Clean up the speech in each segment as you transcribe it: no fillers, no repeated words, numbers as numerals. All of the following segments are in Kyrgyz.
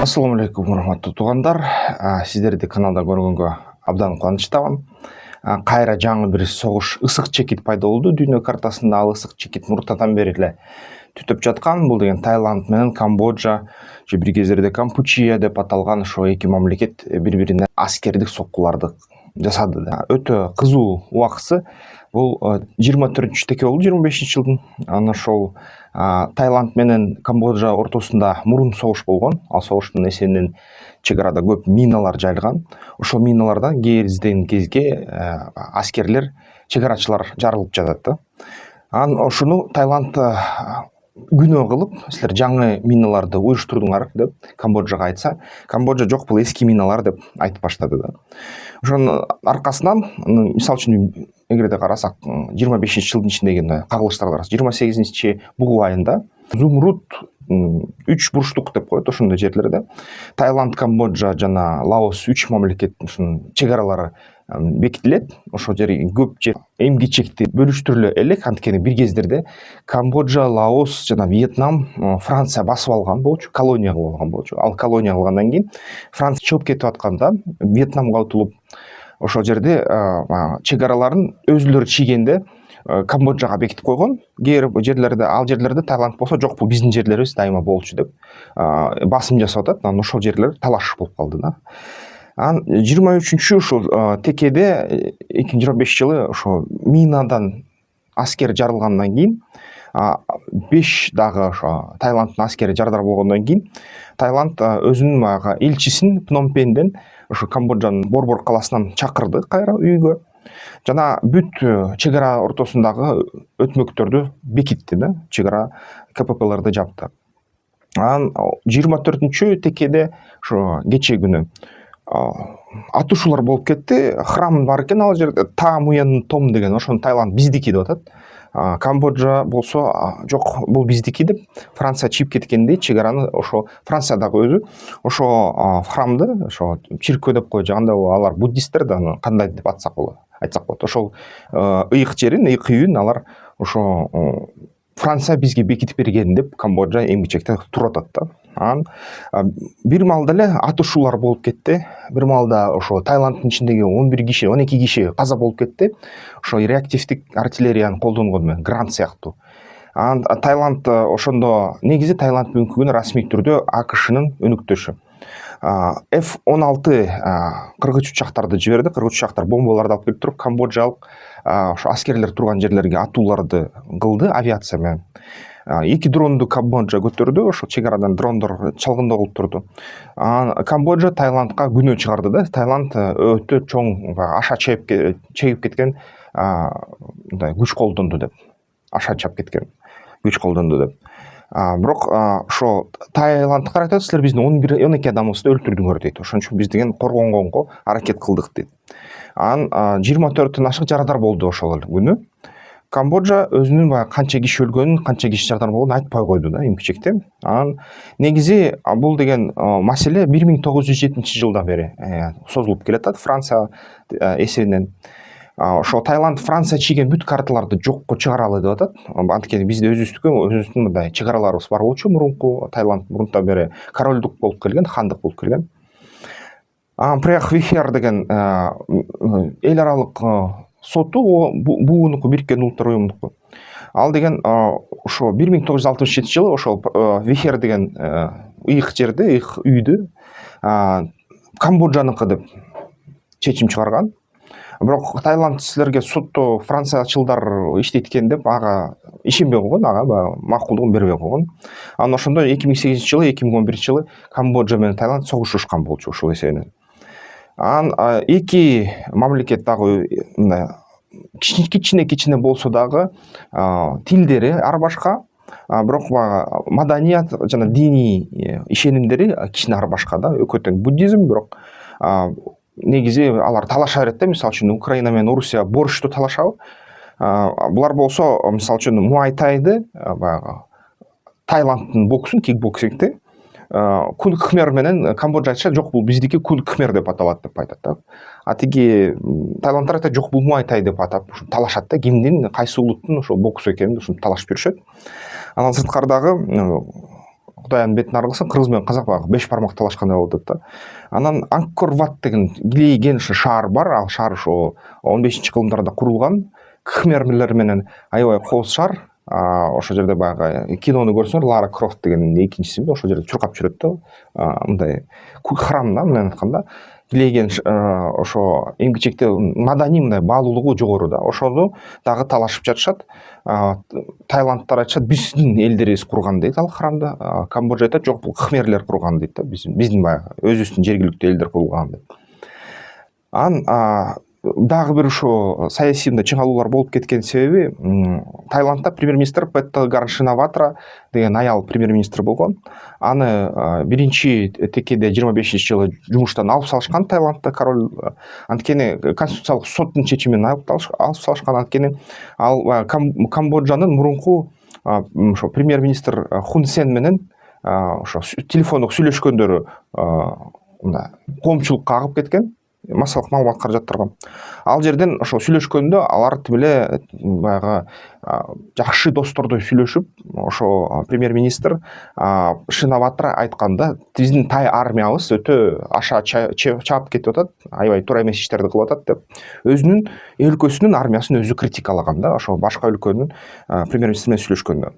Ассаламу алейкум, урахматтуу туугандар. Сиздерди каналда көргөнгө абдан кубанычтамын. Кайра жаңы бир согуш ысык чекит пайда болду дүйнө картасында. Ал ысык чекит муртадан бери эле түтүп жаткан. Бул деген Таиланд менен Камбоджа же бир кездерде Кампучия деп аталган ошо эки мамлекет бири-бирине аскердик соккуларды жасады. Өтө кызуу убакысы. Бул 24-теке болду 25-жылдын. Анан ошол Таиланд менен Камбоджа ортосунда мурун согуш болгон. Ал согуштун эсебинен чек арада көп миналар жайылган. Ошол миналардан кезден кезге аскерлер, чек арачылар жарылып жатат да. Анан ошону Таиланд күнөө кылып, силер жаңы миналарды уюштурдуңар деп Камбоджага айтса, Камбоджа жок, бул эски миналар деп айтып баштады да. Ошонун аркасынан, мисалы үчүн эгерде карасак, 25-жылдын ичиндеги кагылыштарды карасак, 28 бугу айында Зумруд 3 бурчтук деп коет ошондой жерлерде. Таиланд, Камбоджа жана Лаос 3 мамлекеттин чек аралары бекитилет. Ошол жер көп жер эмгичекти бөлүштүрүлө элек, анткени бир кездерде Камбоджа, Лаос жана Вьетнам Франция басып алган болчу, колония кылып алган болчу. Ал колония кылгандан кийин Франция чыгып кетип атканда Вьетнамга утулуп ошол жерде чек араларын өзүлөрү чийгенде Камбоджага бекитип койгон. Кээ бир жерлерде, ал жерлерде Таиланд болсо, жок, бул биздин жерлерибиз дайыма болчу деп басым жасап атат. Анан ошол жерлер талаш болуп калды да. Анан 23 ушул текеде 2025 ошо минадан аскер жарылгандан кийин 5 дагы ошо Таиланддын аскери жардыр болгондон кийин Таиланд өзүнүн элчисин Пномпенден ошо Камбоджанын Борбор каласынан чакырды кайра үйгө. Жана бүт чек ара ортосундагы өтмөктөрдү бекитти да, чек ара КППларды жапты. Анан 24-текеде ошо кече күнү атышуулар болуп кетти. Храм бар экен ал жерде, Та Муен Том деген, ошону Таиланд биздики деп атат. Камбоджа болсо, жок, бул биздики деп Франция чип кеткендей, чек араны ошо Франциядагы өзү ошо храмды, ошо чиркөө деп кое жаганда, алар буддисттер да, кандай деп айтсак болот. Ошол ыйык жерин, ыйык үйүн алар ошо Франция бизге бекитип берген деп Камбоджа эмгичекте туруп атат да. Анан бир маалда эле атышуулар болуп кетти. Бир маалда ошо Таиланддын ичиндеги 11 киши, 12 киши каза болуп кетти. Ошо реактивдик артиллерияны колдонгон менен, грант сыяктуу. Анан Таиланд ошондо, негизи Таиланд бүгүнкү күнү расмий түрдө АКШнын өнүктөшү. F-16 кыргыч учактарды жиберди. Кыргыч учактар бомбаларды алып келип туруп, камбоджалык ошо аскерлер турган жерлерге атууларды кылды авиация менен. 2 дронду Камбоджа көтөрдү, ошо чек арадан дрондор чалгындоо кылып турду. Камбоджа Таиландка күнөө чыгарды да. Таиланд өтө чоң аша чегип кеткен мындай күч колдонду деп. Аша чап кеткен күч колдонду деп. Бирок ошо Таиландга карайтат, силер биздин 11-12 адамыбызды өлтүрдүңөр дейт. Ошон үчүн биз деген коргонгонго аракет кылдык дейт. Анан 24 ашык жарадар болду ошол күнү. Камбоджа өзүнүн канча киши өлгөнүн, канча киши жарадар болгонун айтпай койду да эмгичекте. Анан негизи бул деген маселе 1907-жылдан бери созулуп келатат Франция эсебинен. Ошо Таиланд Франция чийген бүт карталарды жокко чыгаралы деп атат. Анткени бизде өзүбүздүн мындай чек араларыбыз бар болчу мурунку. Таиланд мурунтан бери королдук болуп келген, хандык болуп келген. Прех Вихер деген эл аралык соту, буунуку, Бириккен Улуттар уюмунуку. Ал деген ошо 1967-жылы ошол Вихер деген ыйык жерде, ыйык үйдү Камбоджаныкы деп чечим чыгарган. Бирок Таиланд силерге сотто франциячылдар иштейт экен деп ага ишенбей койгон, ага макулдугун бербей койгон. Анан ошондо 2008-жылы, 2011-жылы Камбоджа менен Таиланд согушушкан болчу ошол эсебинен. Анан эки мамлекет дагы мындай кичине болсо дагы тилдери ар башка, бирок маданият жана диний ишенимдери кичине ар башка да. Экөө тең буддизм, бирок негизи алар талаша берет да. Мисалы үчүн Украина менен Орусия борчту талашабы. Булар болсо, мисалы үчүн муайтайды, Таиланддын боксун, кикбоксингди Кун Кхмер менен Камбоджа айтса, жок, бул биздики Кун Кхмер деп аталат деп айтат да. Тиги Таиландтар айтат, жок, бул муайтай деп атап талашат да. Кимдин, кайсы улуттун ошо боксу экенин ушинтип талашып жүрүшөт. Анан сырткардагы Кудайдын бетин аргылсаң кыргыз менен казак баягы 5 бармак талашкандай болуп атат да. Анан Ангкор Ват деген килейген шаар бар. Ал шаар ошо 15-кылымдарда курулган. Кхмерлер менен аябай кооз шаар. Ошол жерде баягы кинону көрсөңөр, Лара Крофт деген экинчиси ошол жерде чуркап жүрөт да. Мындай храм да, мындай айтканда. Килейген ошо эмгичекте маданий мындай баалуулугу жогору да. Ошону дагы талашып жатышат. Таиландтар айтышат, биздин элдерибиз курган дейт ал храмды. Камбоджа айтат, жок, бул кхмерлер курган дейт да. Биздин баягы өзүбүздүн жергиликтүү элдер курган дейт. Дагы бир ошо саясий чыңалуулар болуп кеткен себеби Таиландда премьер-министр Петтагар Шинаватра деген аял премьер-министр болгон. Аны биринчи текеде 25-жылы жумуштан алып салышкан Таиландда король. Анткени конституциялык соттун чечиминен алып салышкан. Анткени ал Камбоджанын мурунку ошо премьер-министр Хун Сен менен ошо телефондук сүйлөшкөндөрү коомчулукка агып кеткен. Массалык маалымат каражаттарга. Ал жерден ошо сүйлөшкөндө алар тиле баягы жакшы достордой сүйлөшүп, ошо премьер-министр Шинаватра айтканда, биздин тай армиябыз өтө аша чаап кетип атат, аябай туура эмес иштерди кылып атат деп өзүнүн өлкөсүнүн армиясын өзү критикалаган да, ошо башка өлкөнүн премьер-министри менен сүйлөшкөндө.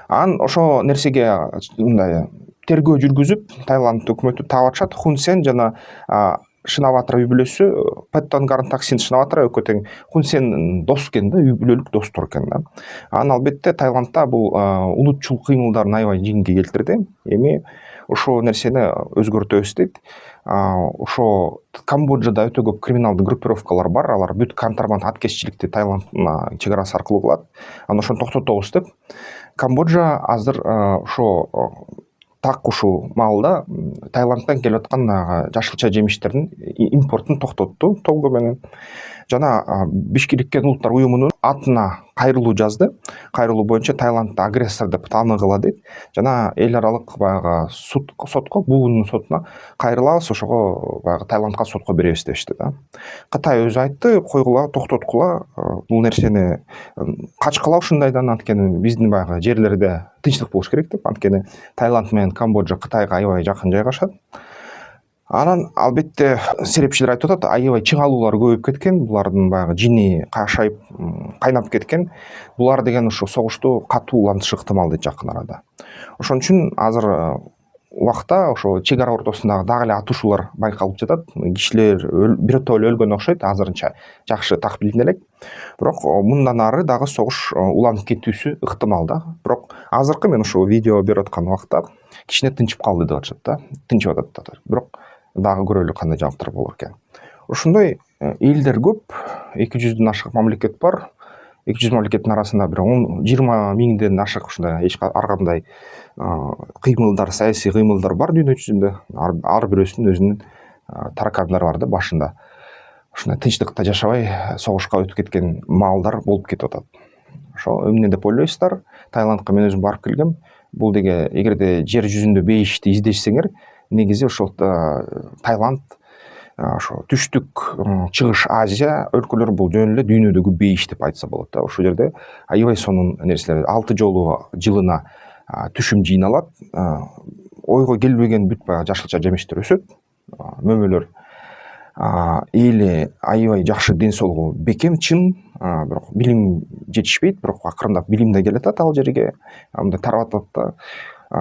Анан ошо нерсеге мындай тергөө жүргүзүп, Таиланд өкмөтү таап атышат. Хун Сен жана Шинаватра үй бүлөсү, Петтагар Таксин Шинаватра экөө тең Хун Сен дос экен да, үй бүлөлүк достор экен да. Анан албетте Таиландда бул улутчул кыймылдарын аябай жиңге келтирди. Эми ошо нерсени өзгөртөбүз дейт. Ошо Камбоджада өтө көп криминалдык группировкалар бар. Алар бүт контрабанд аткезчиликти Таиланддын чек арасы аркылуу кылат. Анан ошону токтотобуз деп Камбоджа азыр ошо так ушул маалда Таиланддан келип аткан жашылча жемиштердин импортун токтотту толгу менен. Жана Бишкекке улуттар уюмунун атына кайрылуу жазды. Кайрылуу боюнча Таиландды агрессор деп тааныгыла дейт. Жана эл аралык баягы сотко, буунун сотуна кайрылабыз, ошого баягы Таиландга сотко беребиз дешти да. Кытай өзү айтты, койгула, токтоткула, бул нерсени качкыла ушундайдан, анткени биздин баягы жерлерде тынчтык болуш керек деп, анткени Таиланд менен Камбоджа Кытайга аябай жакын жайгашат. Анан албетте серепчилер айтып атат, аябай чыңалуулар көбөйүп кеткен, булардын баягы жини кашайып, кайнап кеткен. Булар деген ошо согушту катуулантышы ыктымал дейт жакын арада. Ошон үчүн азыр убакта ошо чек ара ортосундагы дагы эле атышуулар байкалып жатат. Кишилер бирөө эле өлгөн окшойт, азырынча жакшы тахмин элек. Бирок мындан ары дагы согуш уланып кетүүсү ыктымал да. Бирок азыркы мен ошо видео берип аткан убакта кичине тынчып калды деп атышат да. Тынчып атат. Бирок дагы көрөлү кандай жабыктар болор экен. Ошондой элдер көп, 200дөн ашык мамлекет бар. 200 мамлекеттин арасында бир 10-20 миңден ашык ушундай эч ар кандай кыймылдар, саясий кыймылдар бар дүйнө жүзүндө. Ар бирөөсүнүн өзүнүн таракандары бар да башында. Ушундай тынчтыкта жашабай согушка өтүп кеткен маалдар болуп кетип атат. Ошо эмне деп ойлойсуздар? Таиландка мен өзүм барып келгем. Бул деге эгерде жер жүзүндө бейишти издешсеңер, негизи ошол Таиланд, ошо түштүк чыгыш Азия өлкөлөр бул жөн эле дүйнөдөгү бейиш деп айтса болот да. Ошол жерде аябай сонун нерселер 6 жолу жылына түшүм жыйналат. Ойго келбеген бүт баягы жашылча жемиштер өсөт, мөмөлөр. Эли аябай жакшы ден соолугу бекем, чын, бирок билим жетишпейт, бирок акырындап билим да келатат ал жерге. Мындай тарап атат да.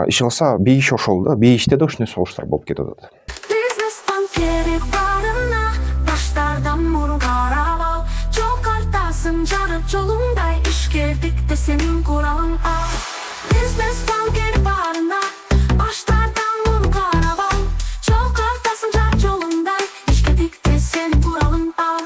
Иши кылса бейиш ошол да, бейиште да ушундай согуштар болуп кетип атат. Бизнестан керек барына, таштардан мурун карап ал. Жол картасын жарып жолуңдай, ишкердикте сенин куралың ал. Бизнестан керек барына, таштардан мурун карап ал. Жол картасын жарып жолуңдай, ишкердикте сенин куралың ал.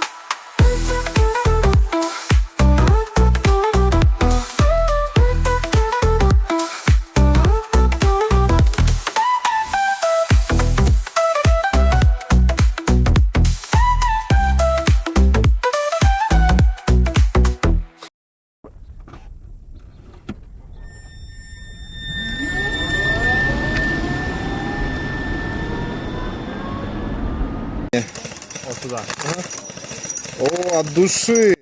О, от души.